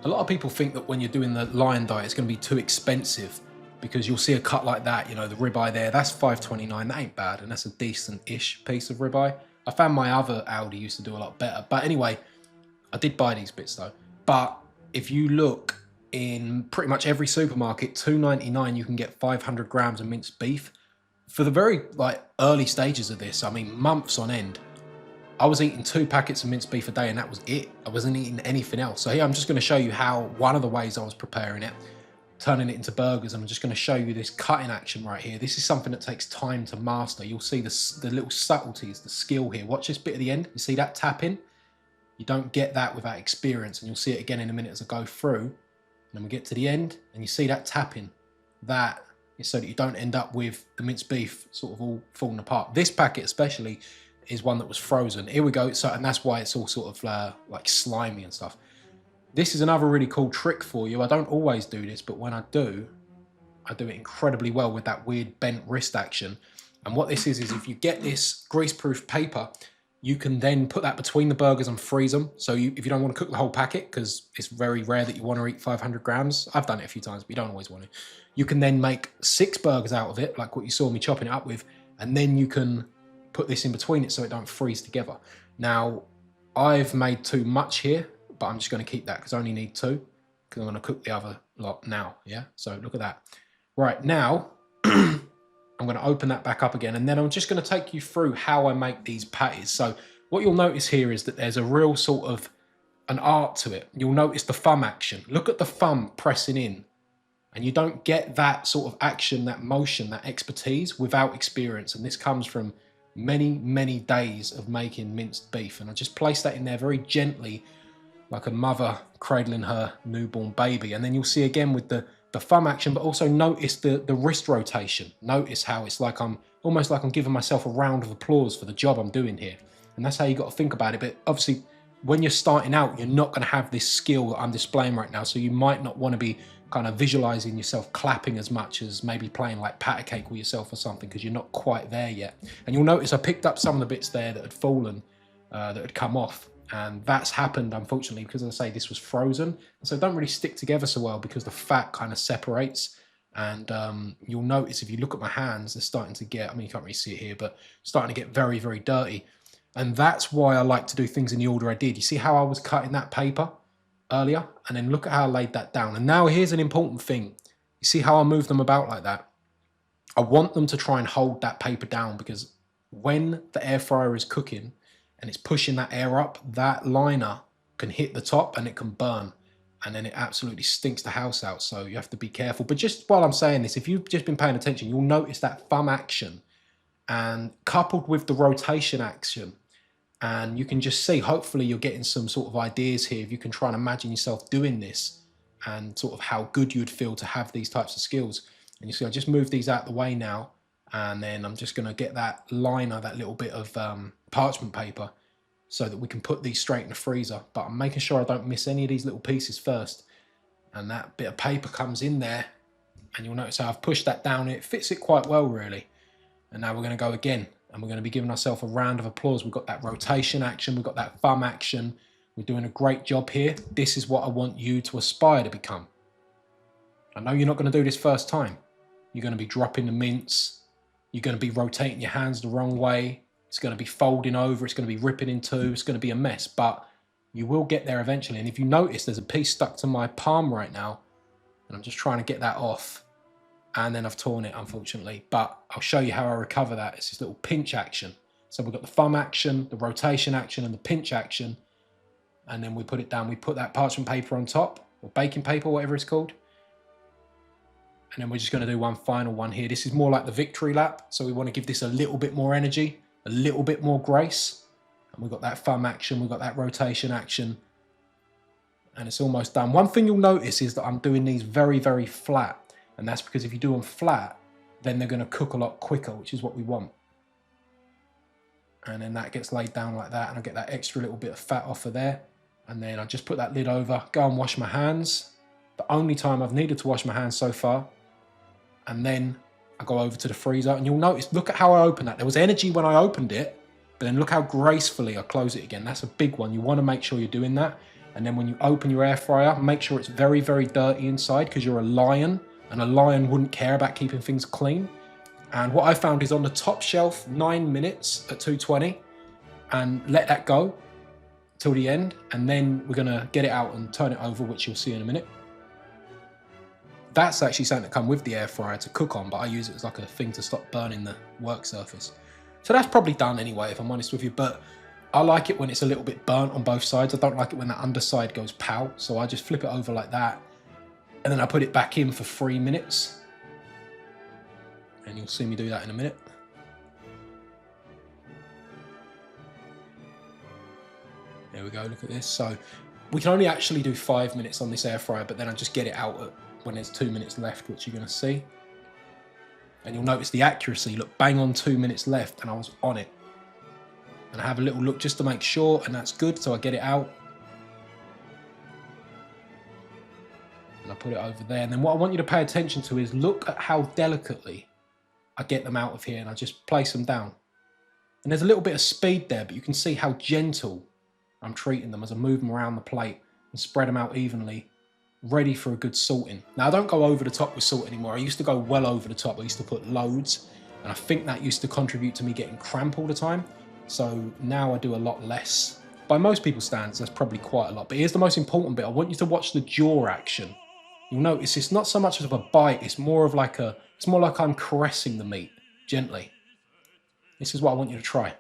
A lot of people think that when you're doing the lion diet, it's going to be too expensive because you'll see a cut like that, you know, the ribeye there, that's $5.29. That ain't bad, and that's a decent-ish piece of ribeye. I found my other Aldi used to do a lot better. But anyway, I did buy these bits though. But if you look in pretty much every supermarket, $2.99, you can get 500 grams of minced beef. For the very early stages of this, I mean, months on end, I was eating 2 packets of minced beef a day and that was it. I wasn't eating anything else. So here I'm just going to show you how one of the ways I was preparing it, turning it into burgers. And I'm just going to show you this cutting action right here. This is something that takes time to master. You'll see the little subtleties, the skill here. Watch this bit at the end. You see that tapping? You don't get that without experience, and you'll see it again in a minute as I go through. And then we get to the end and you see that tapping. That is so that you don't end up with the minced beef sort of all falling apart. This packet especially is one that was frozen. Here we go. So, and that's why it's all sort of like slimy and stuff. This is another really cool trick for you. I don't always do this, but when I do it incredibly well with that weird bent wrist action. And what this is if you get this greaseproof paper, you can then put that between the burgers and freeze them. So if you don't want to cook the whole packet, because it's very rare that you want to eat 500 grams. I've done it a few times, but you don't always want to. You can then make 6 burgers out of it, like what you saw me chopping it up with, and then you can put this in between it so it don't freeze together. Now, I've made too much here, but I'm just going to keep that because I only need 2, because I'm going to cook the other lot now, yeah? So look at that. Right, now, I'm going to open that back up again, and then I'm just going to take you through how I make these patties. So what you'll notice here is that there's a real sort of an art to it. You'll notice the thumb action. Look at the thumb pressing in, and you don't get that sort of action, that motion, that expertise without experience. And this comes from many days of making minced beef. And I just place that in there very gently, like a mother cradling her newborn baby. And then you'll see again with the thumb action, but also notice the wrist rotation. Notice how it's like almost like I'm giving myself a round of applause for the job I'm doing here. And that's how you got to think about it. But obviously, when you're starting out, you're not going to have this skill that I'm displaying right now. So you might not want to be kind of visualizing yourself clapping as much as maybe playing like patty cake with yourself or something, because you're not quite there yet. And you'll notice I picked up some of the bits there that had fallen, that had come off. And that's happened, unfortunately, because, as I say, this was frozen. So they don't really stick together so well because the fat kind of separates. And you'll notice if you look at my hands, they're starting to get, I mean, you can't really see it here, but starting to get very dirty. And that's why I like to do things in the order I did. You see how I was cutting that paper earlier? And then look at how I laid that down. And now here's an important thing. You see how I move them about like that? I want them to try and hold that paper down, because when the air fryer is cooking, and it's pushing that air up, that liner can hit the top and it can burn. And then it absolutely stinks the house out. So you have to be careful. But just while I'm saying this, if you've just been paying attention, you'll notice that thumb action and coupled with the rotation action. And you can just see, hopefully you're getting some sort of ideas here. If you can try and imagine yourself doing this and sort of how good you'd feel to have these types of skills. And you see, I just moved these out the way now. And then I'm just going to get that liner, that little bit of parchment paper, so that we can put these straight in the freezer. But I'm making sure I don't miss any of these little pieces first. And that bit of paper comes in there, and you'll notice how I've pushed that down. It fits it quite well, really. And now we're going to go again, and we're going to be giving ourselves a round of applause. We've got that rotation action, we've got that thumb action. We're doing a great job here. This is what I want you to aspire to become. I know you're not going to do this first time. You're going to be dropping the mince. You're going to be rotating your hands the wrong way. It's going to be folding over. It's going to be ripping in two. It's going to be a mess, but you will get there eventually. And if you notice, there's a piece stuck to my palm right now, and I'm just trying to get that off. And then I've torn it, unfortunately, but I'll show you how I recover that. It's this little pinch action. So we've got the thumb action, the rotation action, and the pinch action. And then we put it down. We put that parchment paper on top, or baking paper, whatever it's called. And then we're just going to do one final one here. This is more like the victory lap. So we want to give this a little bit more energy, a little bit more grace. And we've got that thumb action, we've got that rotation action. And it's almost done. One thing you'll notice is that I'm doing these very flat. And that's because if you do them flat, then they're going to cook a lot quicker, which is what we want. And then that gets laid down like that. And I get that extra little bit of fat off of there. And then I just put that lid over, go and wash my hands. The only time I've needed to wash my hands so far. And then I go over to the freezer, and you'll notice, look at how I opened that. There was energy when I opened it, but then look how gracefully I close it again. That's a big one. You want to make sure you're doing that. And then when you open your air fryer, make sure it's very, very dirty inside, because you're a lion, and a lion wouldn't care about keeping things clean. And what I found is on the top shelf, 9 minutes at 220, and let that go till the end. And then we're gonna get it out and turn it over, which you'll see in a minute. That's actually something that come with the air fryer to cook on, but I use it as like a thing to stop burning the work surface. So that's probably done anyway, if I'm honest with you, but I like it when it's a little bit burnt on both sides. I don't like it when that underside goes pow, so I just flip it over like that, and then I put it back in for 3 minutes. And you'll see me do that in a minute. There we go, look at this. So we can only actually do 5 minutes on this air fryer, but then I just get it out when there's 2 minutes left, which you're gonna see. And you'll notice the accuracy, look, bang on 2 minutes left, and I was on it. And I have a little look just to make sure, and that's good, so I get it out. And I put it over there. And then what I want you to pay attention to is look at how delicately I get them out of here, and I just place them down. And there's a little bit of speed there, but you can see how gentle I'm treating them as I move them around the plate and spread them out evenly, ready for a good salting. Now, I don't go over the top with salt anymore. I used to go well over the top. I used to put loads, and I think that used to contribute to me getting cramp all the time. So now I do a lot less. By most people's standards, that's probably quite a lot. But here's the most important bit. I want you to watch the jaw action. You'll notice it's not so much of a bite. It's more of like it's more like I'm caressing the meat gently. This is what I want you to try.